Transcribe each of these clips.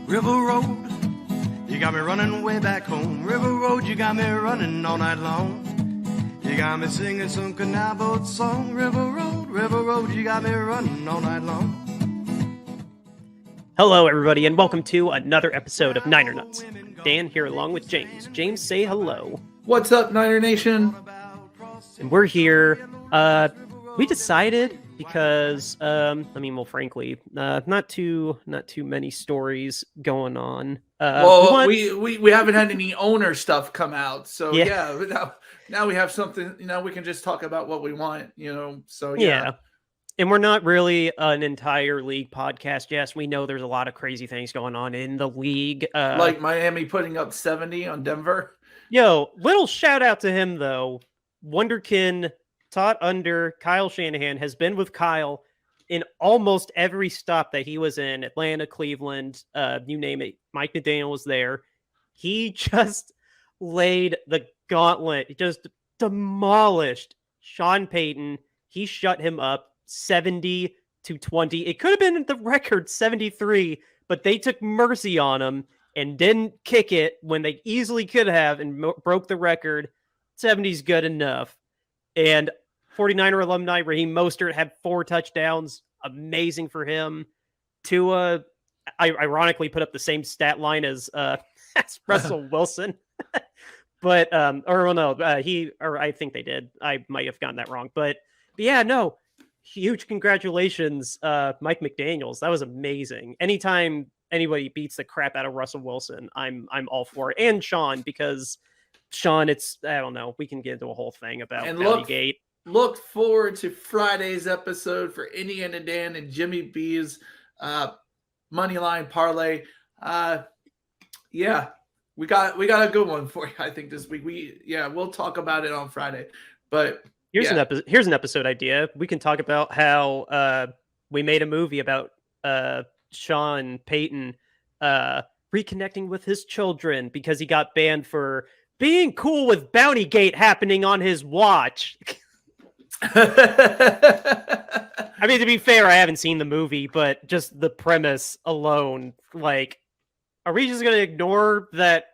River Road, you got me running way back home. River Road, you got me running all night long. You got me singing some canal boat song. River Road, you got me running all night long. Hello, everybody, and welcome to another episode of Niner Nuts. Dan here along with James. James, say hello. What's up, Niner Nation? And we're here. We decided because, frankly, not too many stories going on. We haven't had any owner stuff come out, so now we have something. We can just talk about what we want. So. And we're not really an entire league podcast. Yes, we know there's a lot of crazy things going on in the league. Like Miami putting up 70 on Denver. Yo, little shout out to him, though. Wonderkin taught under Kyle Shanahan, has been with Kyle in almost every stop that he was in. Atlanta, Cleveland, you name it. Mike McDaniel was there. He just laid the gauntlet. He just demolished Sean Payton. He shut him up. 70-20. It could have been the record 73, but they took mercy on him and didn't kick it when they easily could have and broke the record. 70's good enough. And 49er alumni Raheem Mostert had 4 touchdowns. Amazing for him. Tua, ironically, put up the same stat line as Russell Wilson. But I think they did. I might have gotten that wrong. But yeah, no. Huge congratulations, Mike McDaniels. That was amazing. Anytime anybody beats the crap out of Russell Wilson, I'm all for it. And Sean, because Sean, I don't know. We can get into a whole thing about Bellygate. Look forward to Friday's episode for Indiana Dan and Jimmy B's Moneyline Parlay. We got a good one for you, I think, this week. We'll talk about it on Friday. But here's an episode idea. We can talk about how we made a movie about Sean Payton reconnecting with his children because he got banned for being cool with Bountygate happening on his watch. I mean, to be fair, I haven't seen the movie, but just the premise alone, like, are we just going to ignore that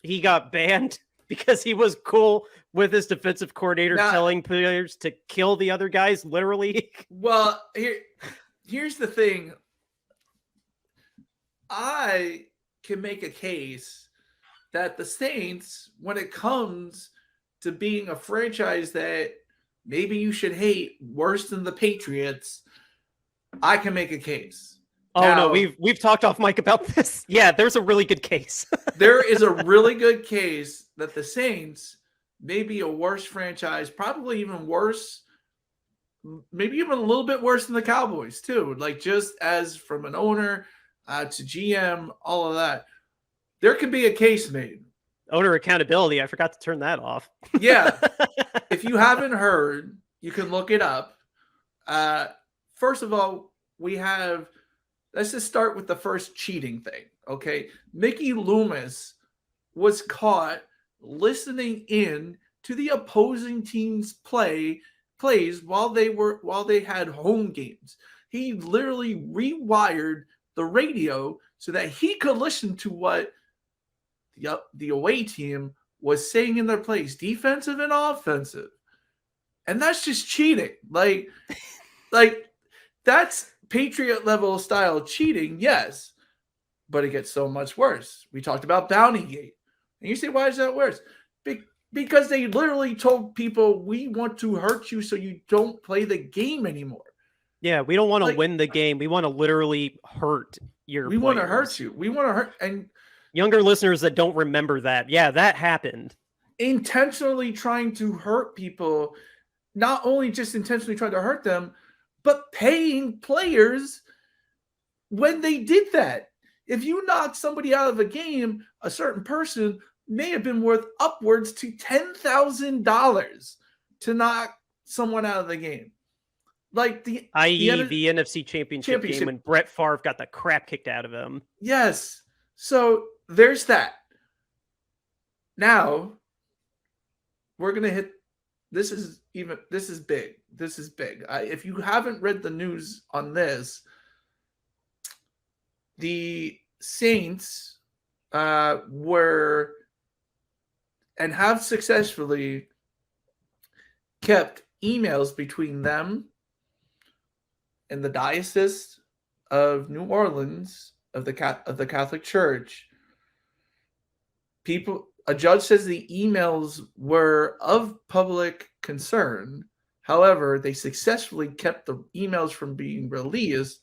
he got banned because he was cool with his defensive coordinator telling players to kill the other guys, literally? Well, here's the thing. I can make a case that the Saints, when it comes to being a franchise that maybe you should hate worse than the Patriots, I can make a case. No, we've talked off mic about this. Yeah, there's a really good case. There is a really good case that the Saints may be a worse franchise, probably even worse, maybe even a little bit worse than the Cowboys too. Like, just as from an owner to GM, all of that, there could be a case made. Owner accountability. I forgot to turn that off. Yeah. If you haven't heard, you can look it up. First of all, let's just start with the first cheating thing. Okay. Mickey Loomis was caught listening in to the opposing team's plays while they had home games. He literally rewired the radio so that he could listen to what the away team was saying in their plays, defensive and offensive. And that's just cheating. Like that's Patriot level style cheating, yes, but it gets so much worse. We talked about Bountygate. And you say, why is that worse? Because they literally told people, we want to hurt you so you don't play the game anymore. Yeah, we don't want to win the game. We want to literally hurt your players. Want to hurt you. We want to hurt. And younger listeners that don't remember that, yeah, that happened. Intentionally trying to hurt people, not only just intentionally trying to hurt them, but paying players when they did that. If you knock somebody out of a game, a certain person may have been worth upwards to $10,000 to knock someone out of the game. Like the NFC Championship game when Brett Favre got the crap kicked out of him. Yes. So there's that. Now we're going to hit. This is big. This is big. If you haven't read the news on this, the Saints were and have successfully kept emails between them and the Diocese of New Orleans of the Catholic Church. A judge says the emails were of public concern. However, they successfully kept the emails from being released.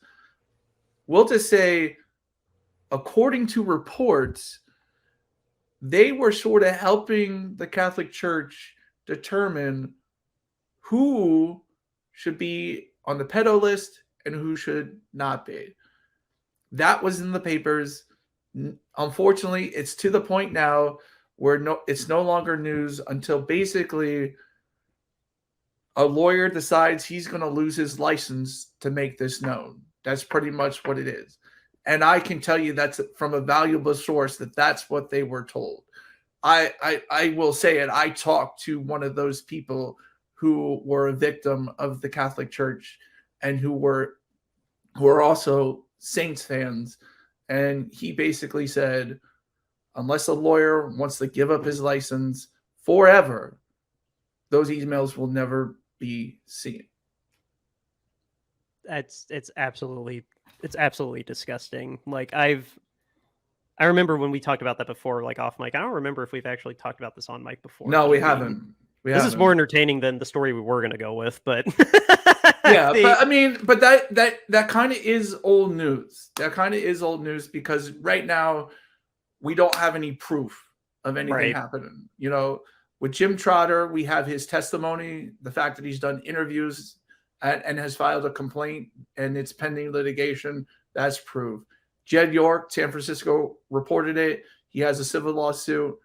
We'll just say, according to reports, they were sort of helping the Catholic Church determine who should be on the pedo list and who should not be. That was in the papers. Unfortunately, it's to the point now where it's no longer news until basically a lawyer decides he's going to lose his license to make this known. That's pretty much what it is. And I can tell you that's from a valuable source that's what they were told. I will say it. I talked to one of those people who were a victim of the Catholic Church and who were also Saints fans. And he basically said, unless a lawyer wants to give up his license forever, those emails will never be seen. It's absolutely disgusting. Like I remember when we talked about that before, like off mic. I don't remember if we've actually talked about this on mic before. No, we haven't. This is more entertaining than the story we were going to go with, but yeah, but that kind of is old news. That kind of is old news because right now we don't have any proof of anything happening. You know, with Jim Trotter, we have his testimony, the fact that he's done interviews and has filed a complaint and it's pending litigation. That's proof. Jed York, San Francisco, reported it. He has a civil lawsuit.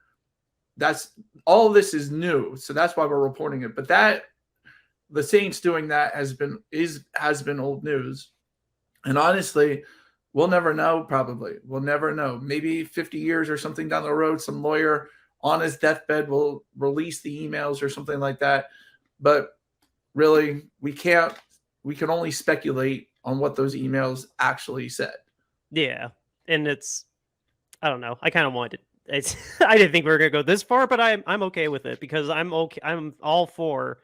That's all of this is new, so that's why we're reporting it. But that the Saints doing that has been old news, and honestly, we'll never know. Probably we'll never know. Maybe 50 years or something down the road, some lawyer on his deathbed will release the emails or something like that. But really, we can't. We can only speculate on what those emails actually said. Yeah, and I don't know. I kind of wanted. I didn't think we were gonna go this far, but I'm okay with it because I'm okay. I'm all for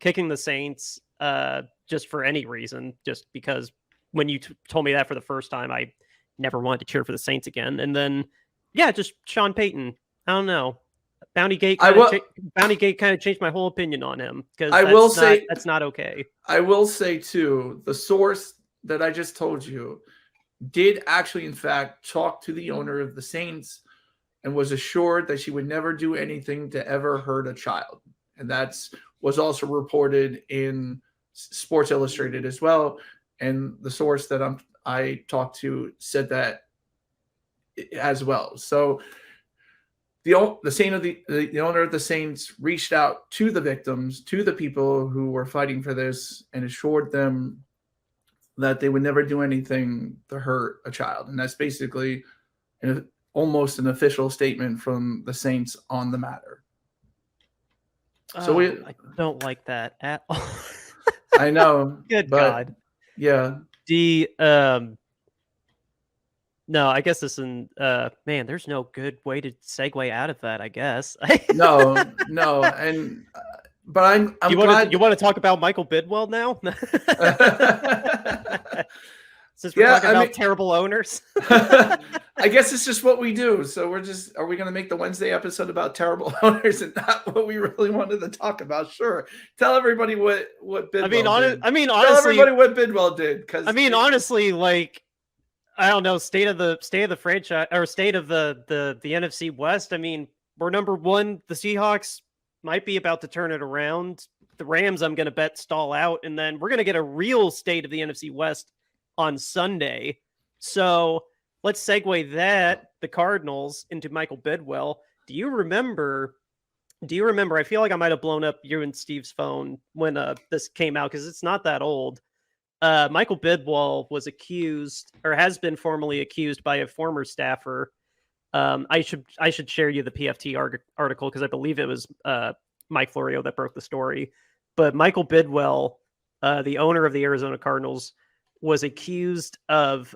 kicking the Saints, just for any reason. Just because when you told me that for the first time, I never wanted to cheer for the Saints again. And then, yeah, just Sean Payton. I don't know. Bounty Gate kind of changed my whole opinion on him because I will say that's not okay. I will say too, the source that I just told you did actually, in fact, talk to the owner of the Saints and was assured that she would never do anything to ever hurt a child. And that was also reported in Sports Illustrated as well. And the source that I talked to said that as well. So the owner of the Saints reached out to the victims, to the people who were fighting for this, and assured them that they would never do anything to hurt a child. And that's basically almost an official statement from the Saints on the matter. So I don't like that at all. I know. Good God. Yeah. No, I guess this man, there's no good way to segue out of that, I guess. No. And but I'm glad you want to talk about Michael Bidwill now? Since we're talking about terrible owners. I guess it's just what we do. So are we going to make the Wednesday episode about terrible owners and not what we really wanted to talk about? Sure. Tell everybody what Bidwill did. Honestly, tell everybody what Bidwill did. Honestly, like, I don't know, state of the franchise or state of the NFC West. I mean, we're number one. The Seahawks might be about to turn it around. The Rams, I'm going to bet, stall out. And then we're going to get a real state of the NFC West on Sunday. So let's segue the Cardinals into Michael Bidwill. Do you remember? I feel like I might have blown up you and Steve's phone when this came out because it's not that old. Michael Bidwill was accused, or has been formally accused, by a former staffer. I should share you the PFT article because I believe it was Mike Florio that broke the story. But Michael Bidwill, the owner of the Arizona Cardinals, was accused of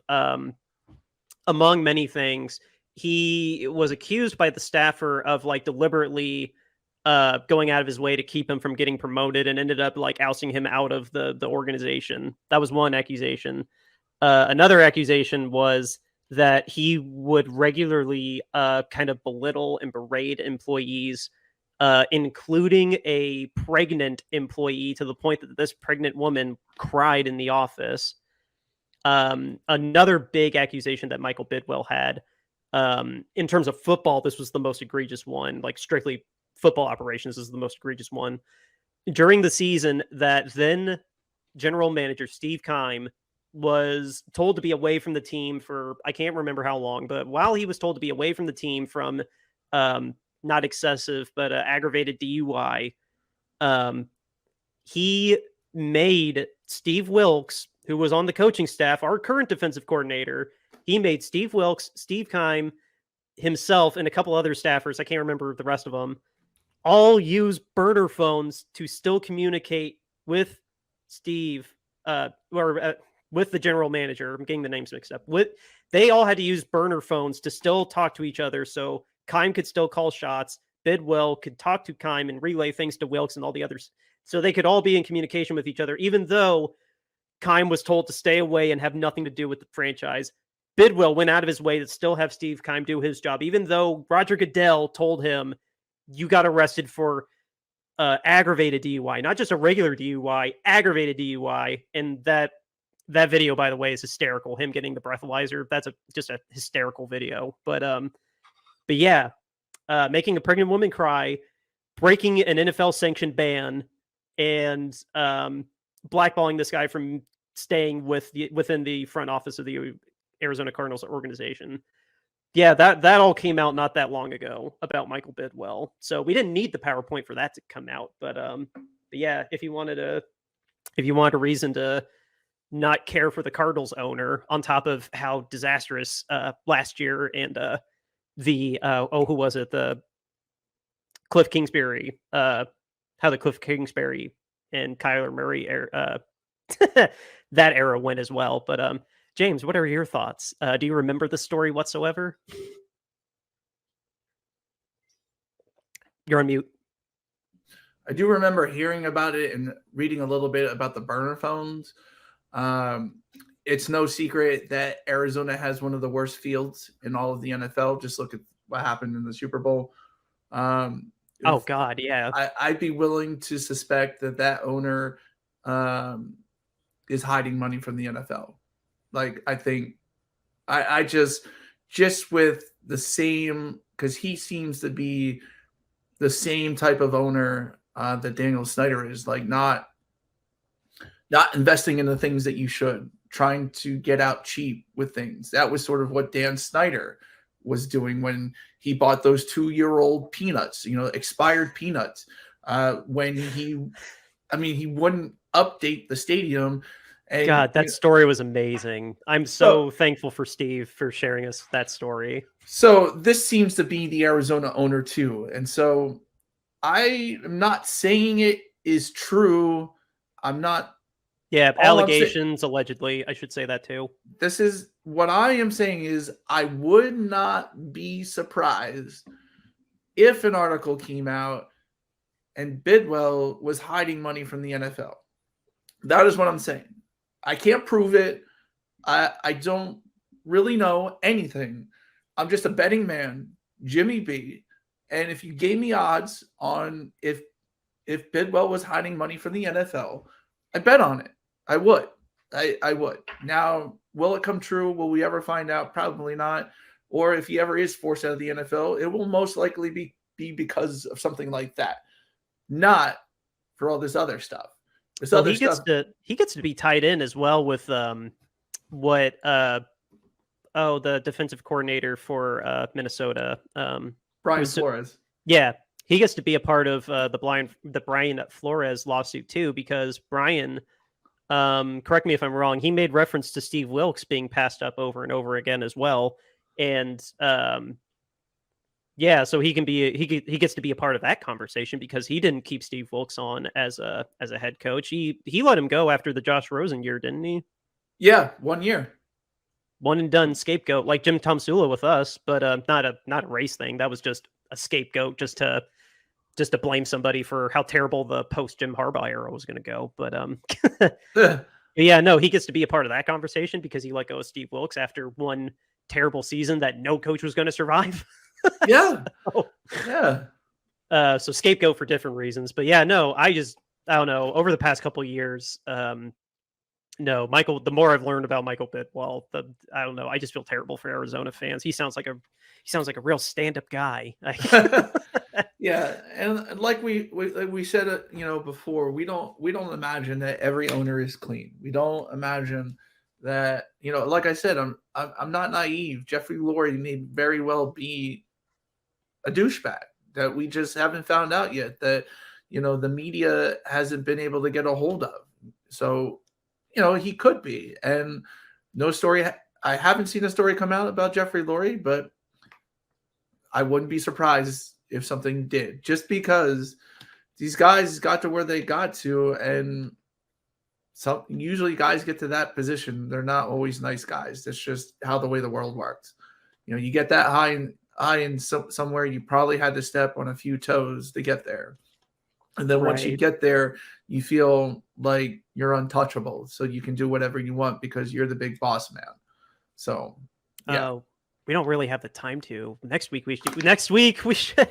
among many things, he was accused by the staffer of like deliberately going out of his way to keep him from getting promoted, and ended up like ousting him out of the organization. That was one accusation. Another accusation was that he would regularly kind of belittle and berate employees, including a pregnant employee, to the point that this pregnant woman cried in the office. Another big accusation that Michael Bidwill had, in terms of football, this was the most egregious one, like strictly football operations is the most egregious one. During the season, that then general manager Steve Keim was told to be away from the team for, I can't remember how long, but while he was told to be away from the team from not excessive, but aggravated DUI, he made Steve Wilkes, who was on the coaching staff, our current defensive coordinator, he made Steve Wilkes, Steve Keim, himself, and a couple other staffers, I can't remember the rest of them, all use burner phones to still communicate with Steve, with the general manager. I'm getting the names mixed up. They all had to use burner phones to still talk to each other, so Keim could still call shots. Bidwill could talk to Keim and relay things to Wilkes and all the others, so they could all be in communication with each other, even though Keim was told to stay away and have nothing to do with the franchise. Bidwill went out of his way to still have Steve Keim do his job, even though Roger Goodell told him, you got arrested for aggravated DUI, not just a regular DUI, aggravated DUI. And that video, by the way, is hysterical. Him getting the breathalyzer, that's just a hysterical video. But yeah, making a pregnant woman cry, breaking an NFL sanctioned ban, and blackballing this guy from staying within the front office of the Arizona Cardinals organization. Yeah, that all came out not that long ago about Michael Bidwill. So we didn't need the PowerPoint for that to come out. But yeah, if you wanted a reason to not care for the Cardinals owner, on top of how disastrous last year and who was it? The Cliff Kingsbury, how the Cliff Kingsbury and Kyler Murray that era went as well. But James, what are your thoughts? Do you remember the story whatsoever? You're on mute. I do remember hearing about it and reading a little bit about the burner phones. It's no secret that Arizona has one of the worst fields in all of the NFL. Just look at what happened in the Super Bowl. Oh, God, yeah. I'd be willing to suspect that owner is hiding money from the NFL. Like, I think I just with the same, because he seems to be the same type of owner that Daniel Snyder is, like not investing in the things that you should, trying to get out cheap with things. That was sort of what Dan Snyder was doing when he bought those 2-year-old peanuts, expired peanuts, when he wouldn't update the stadium. And, God, that story was amazing. I'm so thankful for Steve for sharing us that story. So this seems to be the Arizona owner too. And so I am not saying it is true. I'm not. Yeah, allegations, allegedly. I should say that too. This is what I am saying is I would not be surprised if an article came out and Bidwill was hiding money from the NFL. That is what I'm saying. I can't prove it. I don't really know anything. I'm just a betting man, Jimmy B. And if you gave me odds on if Bidwill was hiding money from the NFL, I bet on it. I would. I would. Now, will it come true? Will we ever find out? Probably not. Or if he ever is forced out of the NFL, it will most likely be because of something like that, not for all this other stuff. He gets to be tied in as well with the defensive coordinator for Minnesota, Brian Flores. Yeah, he gets to be a part of the Brian Flores lawsuit too, because Brian, correct me if I'm wrong, he made reference to Steve Wilkes being passed up over and over again as well, and yeah, so he gets to be a part of that conversation because he didn't keep Steve Wilkes on as a head coach. He let him go after the Josh Rosen year, didn't he? Yeah, 1 year. one and done scapegoat like Jim Tomsula with us, but not a race thing. That was just a scapegoat just to blame somebody for how terrible the post Jim Harbaugh era was going to go. But yeah, no, he gets to be a part of that conversation because he let go of Steve Wilkes after one terrible season that no coach was going to survive. Yeah. So, Yeah. So scapegoat for different reasons. But yeah, no, I don't know. Over the past couple of years, no, Michael, the more I've learned about Michael Bidwill, I don't know. I just feel terrible for Arizona fans. He sounds like a real stand-up guy. Yeah, and like we said it, before, we don't imagine that every owner is clean. We don't imagine that, like I said, I'm not naive. Jeffrey Lurie may very well be a douchebag that we just haven't found out yet, that the media hasn't been able to get a hold of. So, he could be. And no story, I haven't seen a story come out about Jeffrey Lurie, but I wouldn't be surprised if something did, just because these guys got to where they got to, and usually guys get to that position, they're not always nice guys. That's just how the way the world works. You get that high in somewhere, you probably had to step on a few toes to get there. And then once you get there, you feel like you're untouchable. So you can do whatever you want because you're the big boss man. So, yeah. We don't really have the time to. Next week we should next week we should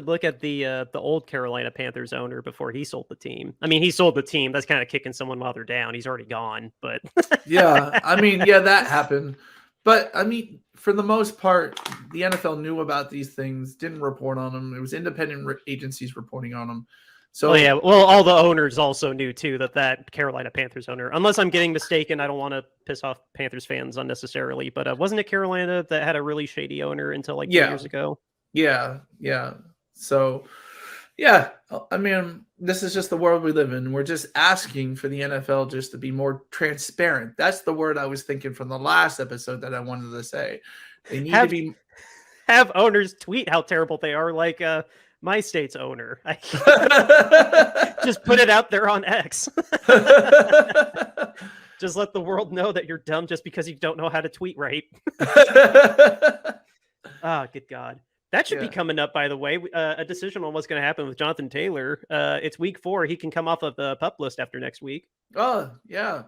look at the old Carolina Panthers owner before he sold the team. I mean, he sold the team. That's kind of kicking someone while they're down. He's already gone, but yeah, I mean, yeah, that happened. But I mean, for the most part, the NFL knew about these things, didn't report on them. It was independent agencies reporting on them. So yeah, well, all the owners also knew too that Carolina Panthers owner, unless I'm getting mistaken, I don't want to piss off Panthers fans unnecessarily, but wasn't it Carolina that had a really shady owner until like 2 years ago? Yeah. So, yeah, I mean, this is just the world we live in. We're just asking for the NFL just to be more transparent. That's the word I was thinking from the last episode that I wanted to say. They need to have owners tweet how terrible they are, like my state's owner. Just put it out there on X. Just let the world know that you're dumb just because you don't know how to tweet right. Good God. That should be coming up, by the way. A decision on what's going to happen with Jonathan Taylor. It's week 4. He can come off of the PUP list after next week. Oh, yeah.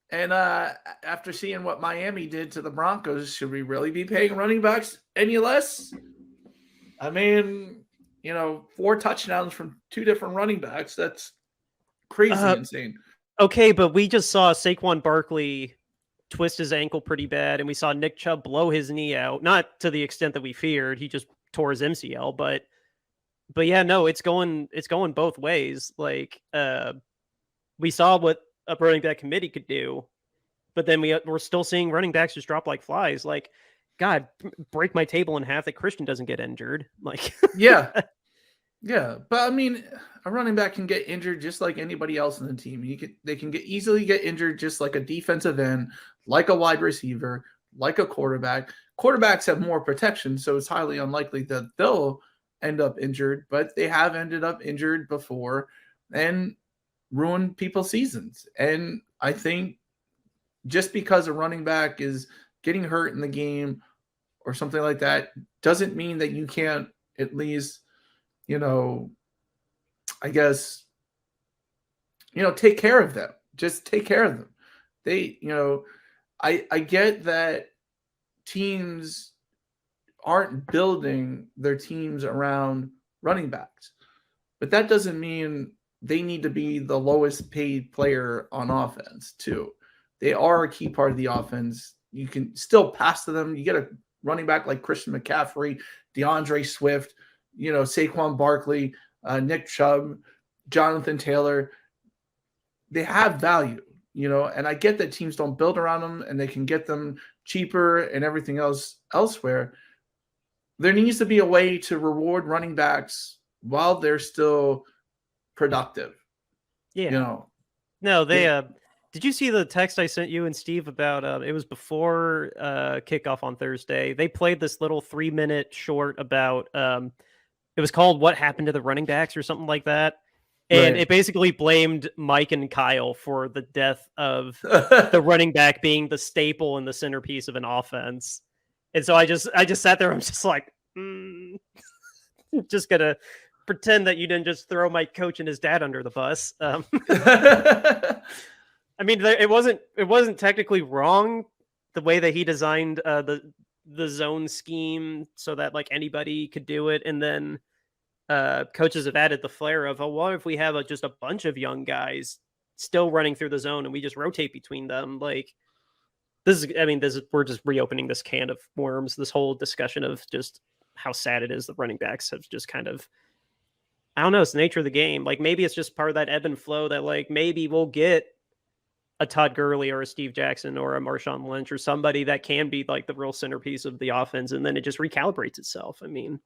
And after seeing what Miami did to the Broncos, should we really be paying running backs any less? I mean, 4 touchdowns from 2 different running backs. That's crazy insane. Okay, but we just saw Saquon Barkley twist his ankle pretty bad, and we saw Nick Chubb blow his knee out. Not to the extent that we feared. He just tore his MCL, but yeah, no, it's going both ways. Like we saw what a running back committee could do, but then we're still seeing running backs just drop like flies. Like, God, break my table in half that Christian doesn't get injured. Like, yeah. But I mean, a running back can get injured just like anybody else in the team. They can easily get injured just like a defensive end, like a wide receiver, like a quarterback. Quarterbacks have more protection, so it's highly unlikely that they'll end up injured, but they have ended up injured before and ruined people's seasons. And I think just because a running back is getting hurt in the game or something like that doesn't mean that you can't at least, I guess, take care of them. Just take care of them. They, I get that teams aren't building their teams around running backs, but that doesn't mean they need to be the lowest paid player on offense too. They are a key part of the offense. You can still pass to them. You get a running back like Christian McCaffrey, DeAndre Swift, Saquon Barkley, Nick Chubb, Jonathan Taylor. They have value, and I get that teams don't build around them and they can get them cheaper and everything else elsewhere. There needs to be a way to reward running backs while they're still productive. Yeah. No, they did you see the text I sent you and Steve about it was before kickoff on Thursday. They played this little 3-minute short about it was called What Happened to the Running Backs or something like that. And Right. it basically blamed Mike and Kyle for the death of the running back being the staple and the centerpiece of an offense. And so I just sat there. I'm just like, just gonna pretend that you didn't just throw my coach and his dad under the bus. I mean, it wasn't technically wrong the way that he designed the zone scheme so that like anybody could do it, and then coaches have added the flair of, oh, what if we have just a bunch of young guys still running through the zone and we just rotate between them? Like we're just reopening this can of worms. This whole discussion of just how sad it is that running backs have just kind of, I don't know, it's the nature of the game. Like maybe it's just part of that ebb and flow that like maybe we'll get a Todd Gurley or a Steve Jackson or a Marshawn Lynch or somebody that can be like the real centerpiece of the offense, and then it just recalibrates itself. I mean,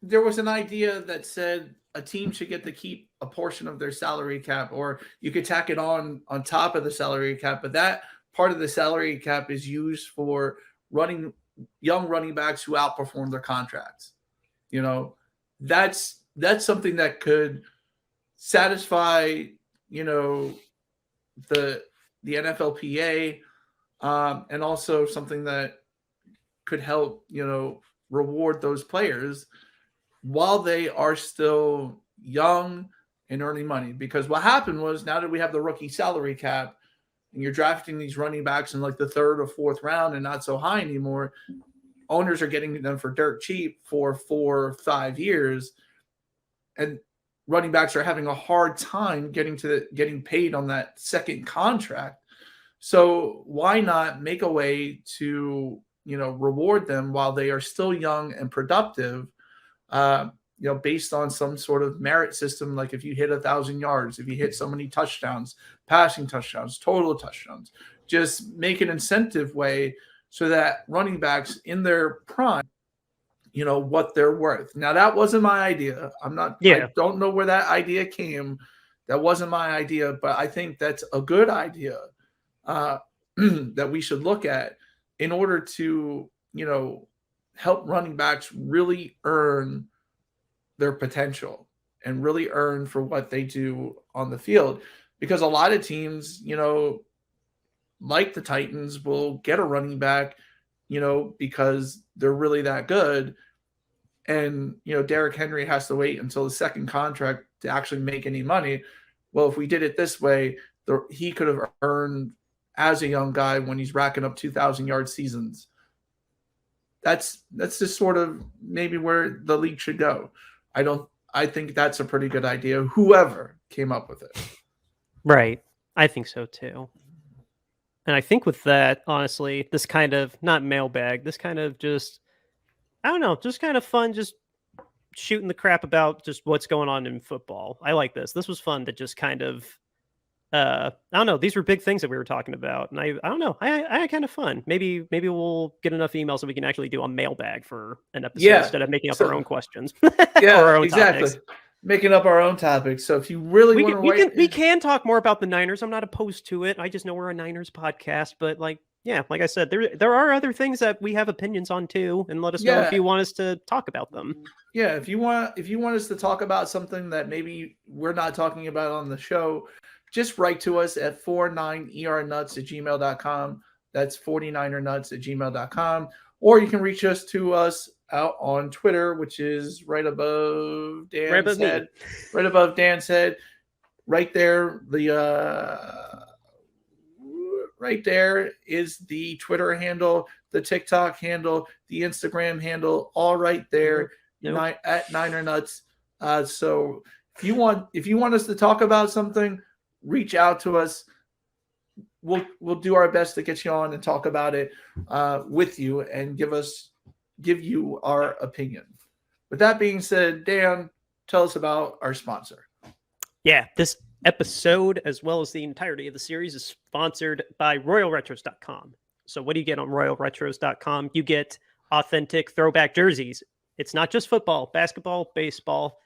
there was an idea that said a team should get to keep a portion of their salary cap, or you could tack it on top of the salary cap, but that part of the salary cap is used for young running backs who outperform their contracts. You know, that's something that could satisfy, you know, the NFLPA, and also something that could help, you know, reward those players while they are still young and earning money. Because what happened was, now that we have the rookie salary cap and you're drafting these running backs in like the 3rd or 4th round and not so high anymore, owners are getting them for dirt cheap for 4 or 5 years, and running backs are having a hard time getting paid on that second contract. So why not make a way to, you know, reward them while they are still young and productive, you know, based on some sort of merit system. Like if you hit 1,000 yards, if you hit so many touchdowns, passing touchdowns, total touchdowns, just make an incentive way so that running backs in their prime, you know, what they're worth. Now, that wasn't my idea. I don't know where that idea came. That wasn't my idea, but I think that's a good idea that we should look at in order to, you know, help running backs really earn their potential and really earn for what they do on the field. Because a lot of teams, you know, like the Titans, will get a running back, you know, because they're really that good. And, you know, Derrick Henry has to wait until the second contract to actually make any money. Well, if we did it this way, he could have earned as a young guy when he's racking up 2,000-yard seasons. That's just sort of maybe where the league should go. I think that's a pretty good idea, whoever came up with it. Right. I think so too. And I think with that, honestly, this kind of, not mailbag, this kind of just, I don't know, just kind of fun, just shooting the crap about just what's going on in football. I like this. This was fun to just kind of, I don't know, these were big things that we were talking about. And I don't know, I had kind of fun. Maybe we'll get enough emails so we can actually do a mailbag for an episode instead of making up our own questions. Yeah, or our own exactly. Topics. Making up our own topics. So if you really want to write... We can talk more about the Niners. I'm not opposed to it. I just know we're a Niners podcast, but like I said, there are other things that we have opinions on too, and let us know if you want us to talk about them. Yeah, if you want us to talk about something that maybe we're not talking about on the show, just write to us at 49ernuts@gmail.com. That's 49ernuts@gmail.com. Or you can reach us out on Twitter, which is right above Dan's head. Right above Dan's head. Right there, right there is the Twitter handle, the TikTok handle, the Instagram handle, all right there. At Niner Nuts. So if you want us to talk about something, reach out to us. We'll do our best to get you on and talk about it with you and give you our opinion. With that being said, Dan, tell us about our sponsor. Yeah, this episode, as well as the entirety of the series, is sponsored by RoyalRetros.com. So what do you get on RoyalRetros.com? You get authentic throwback jerseys. It's not just football, basketball, baseball,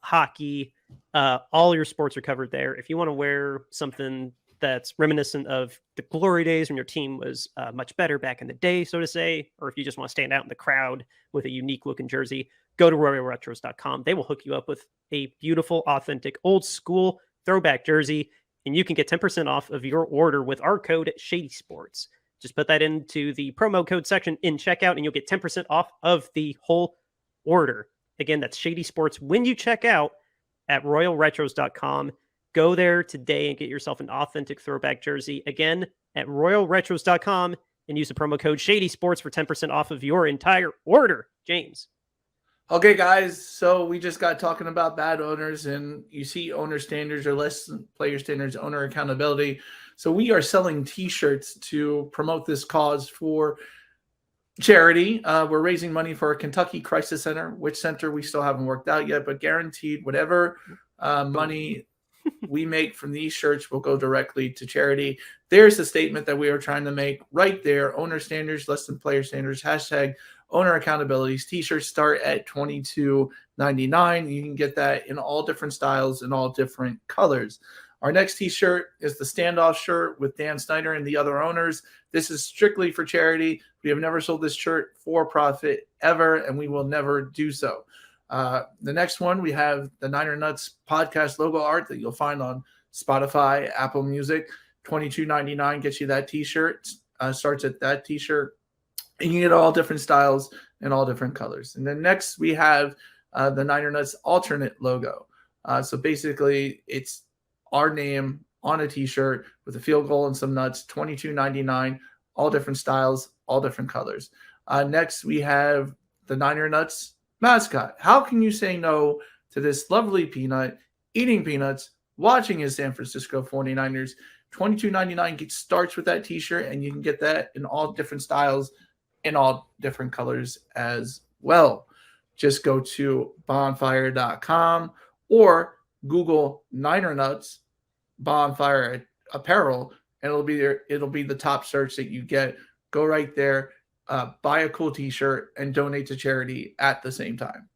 hockey. All your sports are covered there. If you want to wear something that's reminiscent of the glory days when your team was much better back in the day, so to say, or if you just want to stand out in the crowd with a unique looking jersey, go to royalretros.com. They will hook you up with a beautiful, authentic, old school throwback jersey, and you can get 10% off of your order with our code Shady Sports. Just put that into the promo code section in checkout, and you'll get 10% off of the whole order. Again, that's Shady Sports when you check out at royalretros.com. Go there today and get yourself an authentic throwback jersey. Again, at royalretros.com, and use the promo code Shady Sports for 10% off of your entire order. James. Okay, guys, so we just got talking about bad owners, and you see owner standards or less than player standards, owner accountability. So we are selling T-shirts to promote this cause for charity. We're raising money for a Kentucky Crisis Center, which center we still haven't worked out yet, but guaranteed whatever money we make from these shirts will go directly to charity. There's the statement that we are trying to make right there. Owner standards, less than player standards, hashtag owner accountabilities. T-shirts start at $22.99. You can get that in all different styles and all different colors. Our next T-shirt is the standoff shirt with Dan Snyder and the other owners. This is strictly for charity. We have never sold this shirt for profit ever, and we will never do so. The next one, we have the Niner Nuts podcast logo art that you'll find on Spotify, Apple Music. $22.99 gets you that T-shirt. Starts at that T-shirt. And you get all different styles and all different colors. And then next we have the Niner Nuts alternate logo. So basically it's our name on a T-shirt with a field goal and some nuts, $22.99, all different styles, all different colors. Next we have the Niner Nuts mascot. How can you say no to this lovely peanut, eating peanuts, watching his San Francisco 49ers? $22.99 starts with that T-shirt, and you can get that in all different styles, in all different colors as well. Just go to bonfire.com or Google Niner Nuts Bonfire Apparel, and it'll be there. It'll be the top search that you get. Go right there, buy a cool T-shirt, and donate to charity at the same time.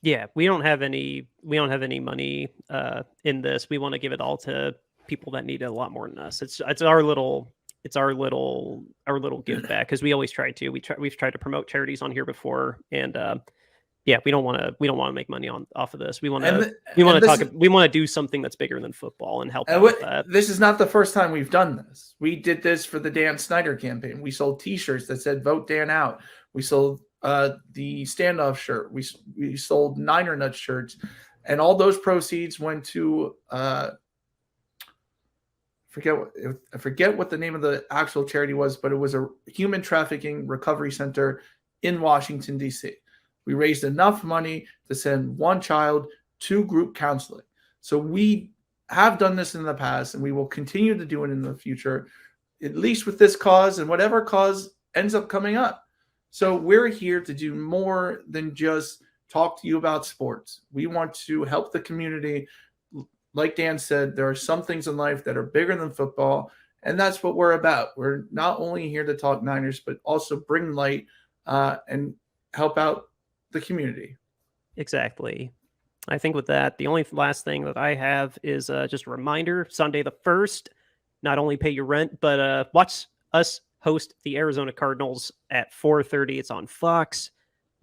Yeah, we don't have any money in this. We want to give it all to people that need it a lot more than us. It's our little give back, because we always try to. We've tried to promote charities on here before, and we don't want to make money off of this. We want to do something that's bigger than football and help out with that. This is not the first time we've done this. We did this for the Dan Snyder campaign. We sold T-shirts that said "Vote Dan Out." We sold the standoff shirt. We sold Niner Nuts shirts, and all those proceeds went to I forget what the name of the actual charity was, but it was a human trafficking recovery center in Washington, D.C. We raised enough money to send one child to group counseling. So we have done this in the past, and we will continue to do it in the future, at least with this cause and whatever cause ends up coming up. So we're here to do more than just talk to you about sports. We want to help the community. Like Dan said, there are some things in life that are bigger than football, and that's what we're about. We're not only here to talk Niners, but also bring light and help out the community. Exactly. I think with that, the only last thing that I have is just a reminder: Sunday the 1st, not only pay your rent, but watch us host the Arizona Cardinals at 4:30. It's on Fox.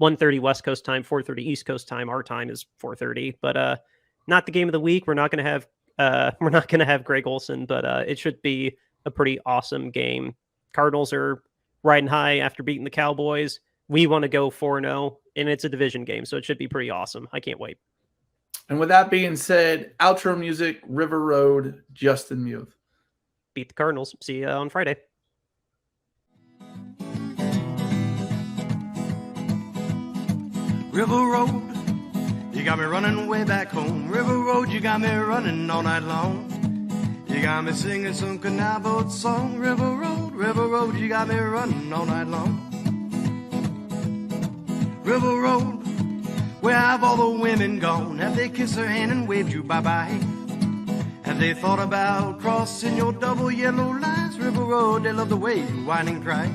1:30 West Coast time, 4:30 East Coast time. Our time is 4:30, but not the game of the week. We're not going to have Greg Olsen, but it should be a pretty awesome game. Cardinals are riding high after beating the Cowboys. We want to go 4-0, and it's a division game, so it should be pretty awesome. I can't wait. And with that being said, outro music, River Road, Justin Muth. Beat the Cardinals. See you on Friday. River Road, you got me running way back home. River Road, you got me running all night long. You got me singing some canal boat song. River Road, you got me running all night long. River Road, where have all the women gone? Have they kissed her hand and waved you bye-bye? Have they thought about crossing your double yellow lines? River Road, they love the way you whine and cry.